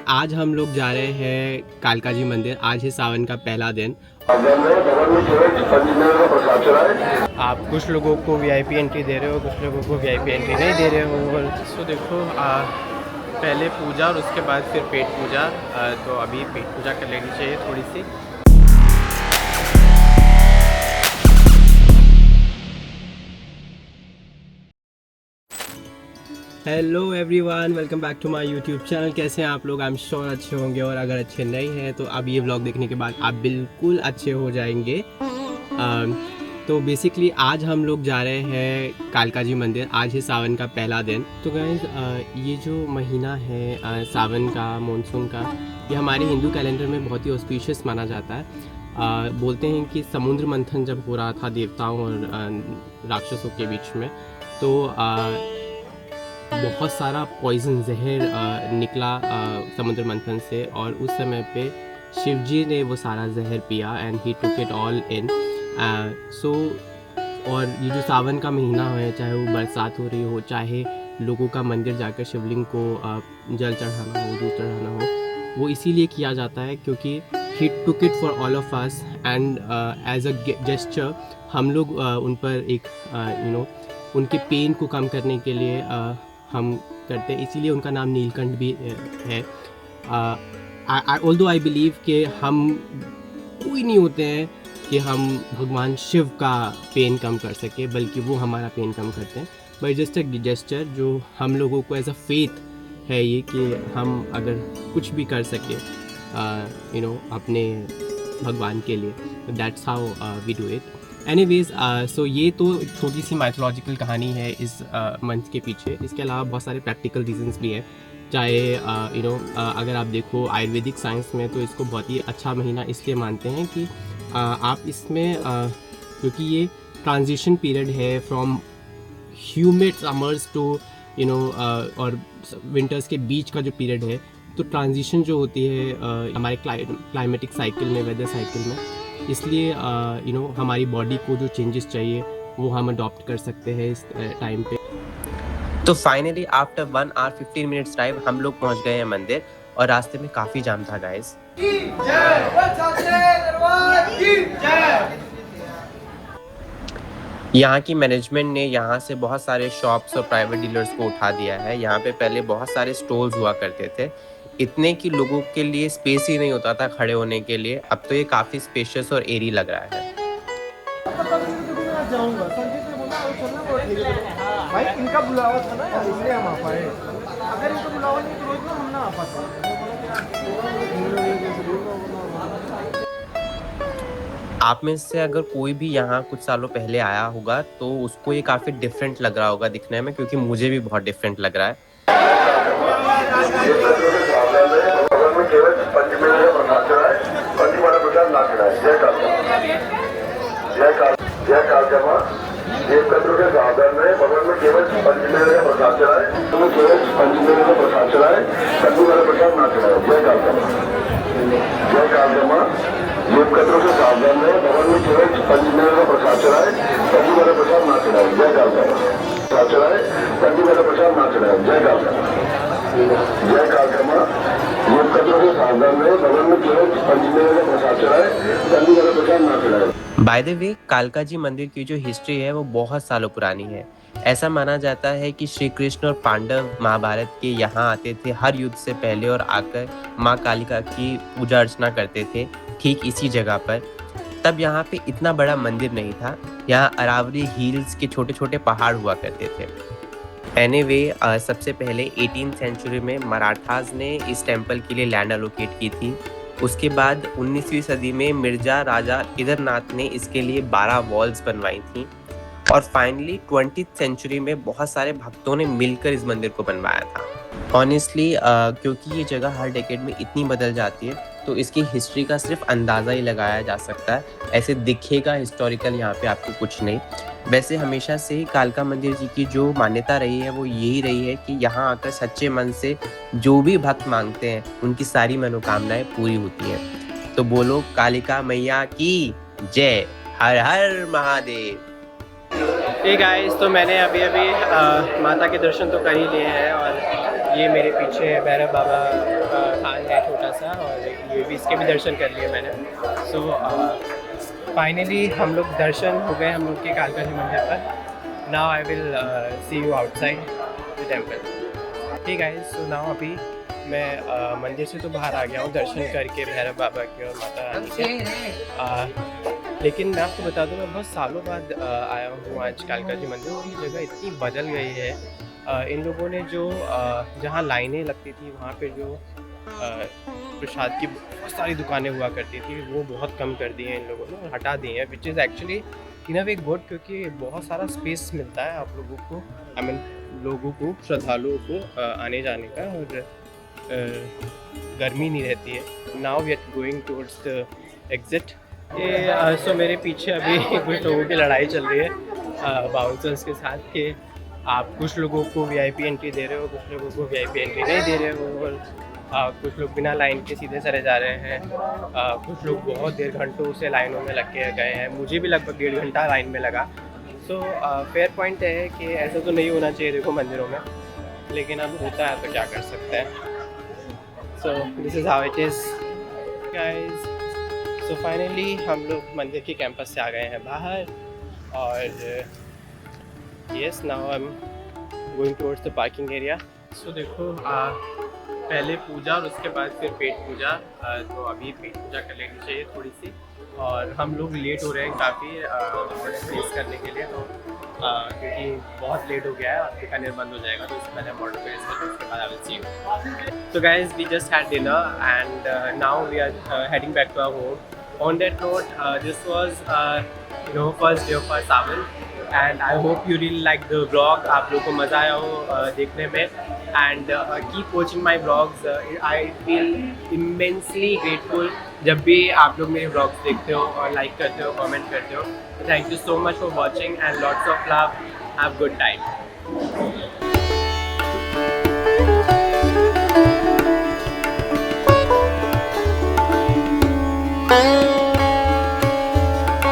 आज हम लोग जा रहे हैं कालका जी मंदिर। आज है सावन का पहला दिन। आप कुछ लोगों को वीआईपी एंट्री दे रहे हो, कुछ लोगों को वीआईपी एंट्री नहीं दे रहे हो। सो देखो, पहले पूजा और उसके बाद फिर पेट पूजा। तो अभी पेट पूजा कर लेनी चाहिए थोड़ी सी। Hello everyone, welcome back to my YouTube channel. कैसे हैं आप लोग? आई एम श्योर अच्छे होंगे, और अगर अच्छे नहीं हैं तो अब ये व्लॉग देखने के बाद आप बिल्कुल अच्छे हो जाएंगे। तो बेसिकली आज हम लोग जा रहे हैं कालका जी मंदिर। आज है सावन का पहला दिन। तो गाइस, ये जो महीना है सावन का, मानसून का, ये हमारे हिंदू कैलेंडर में बहुत ही ऑस्पिशियस माना जाता है। बोलते हैं कि समुद्र मंथन जब हो रहा था देवताओं और राक्षसों के बीच में, तो बहुत सारा पॉइजन जहर निकला समुद्र मंथन से, और उस समय पे शिव जी ने वो सारा जहर पिया and he took it all in. So और ये जो सावन का महीना है, चाहे वो बरसात हो रही हो, चाहे लोगों का मंदिर जाकर शिवलिंग को जल चढ़ाना हो, दूध चढ़ाना हो, वो इसीलिए किया जाता है क्योंकि he took it for all of us and as a gesture हम लोग उन पर एक उनके पेन को कम करने के लिए हम करते हैं। इसीलिए उनका नाम नीलकंठ भी है। ऑल्दो आई बिलीव कि हम कोई नहीं होते हैं कि हम भगवान शिव का पेन कम कर सके, बल्कि वो हमारा पेन कम करते हैं। बट जस्ट अ जेस्चर जो हम लोगों को एज अ फेथ है ये कि हम अगर कुछ भी कर सके अपने भगवान के लिए, that's how we do it. Anyways, so ये तो छोटी सी माइथोलॉजिकल कहानी है इस मंथ के पीछे। इसके अलावा बहुत सारे प्रैक्टिकल रीजंस भी हैं। चाहे अगर आप देखो आयुर्वेदिक साइंस में, तो इसको बहुत ही अच्छा महीना इसलिए मानते हैं कि आप इसमें क्योंकि ये ट्रांजिशन पीरियड है फ्रॉम ह्यूमिड समर्स टू और विंटर्स के बीच का जो पीरियड है, तो ट्रांजिशन जो होती है हमारे क्लाइमेटिक साइकिल में, वेदर साइकिल में, इसलिए हमारी बॉडी को जो चेंजेस चाहिए वो हम अडॉप्ट कर सकते हैं इस टाइम पे। तो finally after 1 hour 15 minutes drive हम लोग पहुंच गए हैं मंदिर, और रास्ते में काफ़ी जाम था गाइस। यहाँ की मैनेजमेंट ने यहाँ से बहुत सारे शॉप्स और प्राइवेट डीलर्स को उठा दिया है। यहाँ पे पहले बहुत सारे स्टोर्स हुआ करते थे, इतने कि लोगों के लिए स्पेस ही नहीं होता था खड़े होने के लिए। अब तो ये काफ़ी स्पेशियस और एरी लग रहा है। भाई इनका बुलावा था ना, इसलिए हम आ पाए। अगर इनको बुलावा नहीं तो रोज हम ना आ पाते। आप में से अगर कोई भी यहाँ कुछ सालों पहले आया होगा तो उसको ये काफ़ी डिफरेंट लग रहा होगा दिखने में, क्योंकि मुझे भी बहुत डिफरेंट लग रहा है। ये कद्र के साधन में भगवान में केवल पंचमेव का प्रसाद चढ़ाए, तुम्हें केवल पंचमेव का प्रसाद चढ़ाए, कद्दू वाला प्रसाद ना चढ़ाए। जय कालकमा, जय कालकमा। ये कद्र के साधन में भगवान में केवल पंचमेव का प्रसाद चढ़ाए, कद्दू वाला प्रसाद ना चढ़ाए। जय कालकमा, प्रसाद चढ़ाए, कद्दू वाला प्रसाद ना चढ़ाए। जय कालकमा, जय कालकमा। ये कद्र के साधन में भगवान में केवल पंचमेव का प्रसाद चढ़ाए, कद्दू वाला प्रसाद ना चढ़ाए। बाय द वे, कालका जी मंदिर की जो हिस्ट्री है वो बहुत सालों पुरानी है। ऐसा माना जाता है कि श्री कृष्ण और पांडव महाभारत के यहाँ आते थे हर युद्ध से पहले, और आकर माँ कालिका की पूजा अर्चना करते थे ठीक इसी जगह पर। तब यहाँ पे इतना बड़ा मंदिर नहीं था, यहाँ अरावली हिल्स के छोटे छोटे पहाड़ हुआ करते थे। एनीवे, सबसे पहले 18th सेंचुरी में मराठास ने इस टेम्पल के लिए लैंड एलोकेट की थी। उसके बाद 19वीं सदी में मिर्जा राजा केदारनाथ ने इसके लिए 12 वॉल्स बनवाई थी, और फाइनली 20th सेंचुरी में बहुत सारे भक्तों ने मिलकर इस मंदिर को बनवाया था। ऑनेस्टली क्योंकि ये जगह हर डेकेड में इतनी बदल जाती है, तो इसकी हिस्ट्री का सिर्फ अंदाज़ा ही लगाया जा सकता है। ऐसे दिखेगा हिस्टोरिकल यहाँ पे आपको कुछ नहीं। वैसे हमेशा से ही कालका मंदिर जी की जो मान्यता रही है वो यही रही है कि यहाँ आकर सच्चे मन से जो भी भक्त मांगते हैं उनकी सारी मनोकामनाएं पूरी होती हैं। तो बोलो कालिका मैया की जय। हर हर महादेव। हे गाइस, तो मैंने अभी माता के दर्शन तो कर ही लिए हैं, और ये मेरे पीछे भैरव बाबा का थान है छोटा सा, और ये भी इसके भी दर्शन कर लिए मैंने। सो फाइनली हम लोग दर्शन हो गए हम लोग के कालका जी मंदिर पर। Now I will see you outside the temple. ठीक है, सो नाउ अभी मैं मंदिर से तो बाहर आ गया हूँ दर्शन करके भैरव बाबा के और माता रानी के। लेकिन मैं आपको बता दूँ, मैं बहुत सालों बाद आया हूँ आज कालका जी मंदिर, और ये जगह इतनी बदल गई है। इन लोगों ने जो जहाँ लाइनें लगती थी वहाँ पे जो प्रसाद की बहुत सारी दुकानें हुआ करती थी वो बहुत कम कर दी हैं इन लोगों ने, और हटा दी हैं, which is actually in a way good, क्योंकि बहुत सारा स्पेस मिलता है आप लोगों को, आई मीन लोगों को, श्रद्धालुओं को आने जाने का, और गर्मी नहीं रहती है। Now we are going towards the exit. So मेरे पीछे अभी कुछ लोगों की लड़ाई चल रही है बाउंसर्स के साथ, कि आप कुछ लोगों को वीआईपी एंट्री दे रहे हो, कुछ लोगों को वीआईपी एंट्री नहीं दे रहे हो, और कुछ लोग बिना लाइन के सीधे चले जा रहे हैं। कुछ लोग बहुत देर घंटों से लाइनों में लग के गए हैं, मुझे भी लगभग 1.5 घंटा लाइन में लगा। सो फेयर पॉइंट है कि ऐसा तो नहीं होना चाहिए देखो मंदिरों में, लेकिन अब होता है तो क्या कर सकते हैं। So this is how it is guys. So finally हम लोग मंदिर के कैंपस से आ गए हैं बाहर, और yes now I am going towards the parking area. So देखो पहले पूजा और उसके बाद फिर पेट पूजा, तो अभी पेट पूजा कर लेनी चाहिए थोड़ी सी, और हम लोग लेट हो रहे हैं काफ़ी फेस करने के लिए, तो क्योंकि बहुत लेट हो गया है, और बीकानेर बंद हो जाएगा, तो इससे पहले हम ऑर्डर प्लेस करते हैं, उसके बाद I will see you. So guys we just had dinner and now we are heading back to our home. On that note, this was first day of our Sawan, and I hope you really like the vlog. आप लोगों को मज़ा आया हो देखने में, and keep watching my vlogs. I feel immensely grateful जब भी आप लोग मेरे vlogs देखते हो और like करते हो, comment करते हो। Thank you so much for watching and lots of love. Have good time.